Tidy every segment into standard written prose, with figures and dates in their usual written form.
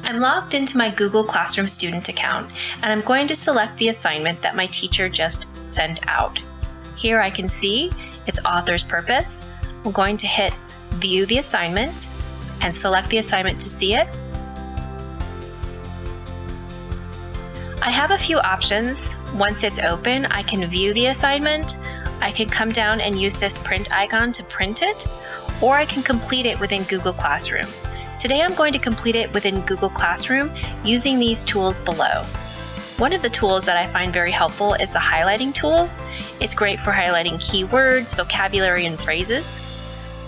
I'm logged into my Google Classroom student account, and I'm going to select the assignment that my teacher just sent out. Here I can see its author's purpose. I'm going to hit View the Assignment and select the assignment to see it. I have a few options. Once it's open, I can view the assignment, I can come down and use this print icon to print it, or I can complete it within Google Classroom. Today I'm going to complete it within Google Classroom using these tools below. One of the tools that I find very helpful is the highlighting tool. It's great for highlighting keywords, vocabulary, and phrases.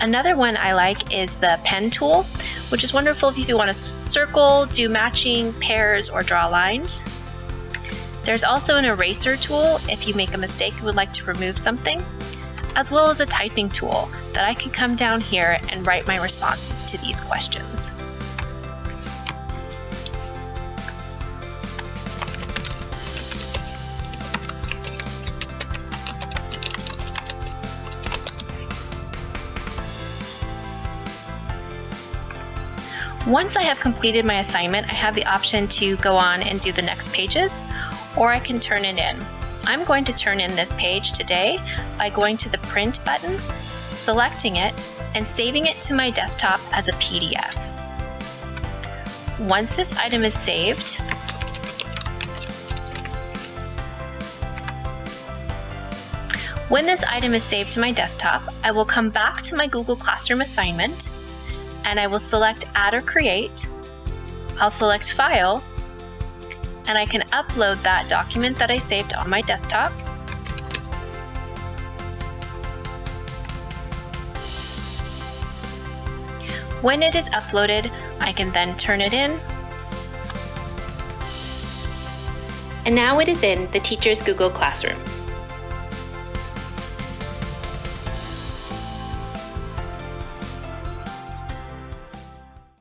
Another one I like is the pen tool, which is wonderful if you want to circle, do matching, pairs, or draw lines. There's also an eraser tool if you make a mistake and would like to remove something, as well as a typing tool that I can come down here and write my responses to these questions. Once I have completed my assignment, I have the option to go on and do the next pages, or I can turn it in. I'm going to turn in this page today by going to the Print button, selecting it, and saving it to my desktop as a PDF. Once this item is saved, when this item is saved to my desktop, I will come back to my Google Classroom assignment, and I will select Add or Create. I'll select File, and I can upload that document that I saved on my desktop. When it is uploaded, I can then turn it in. And now it is in the teacher's Google Classroom.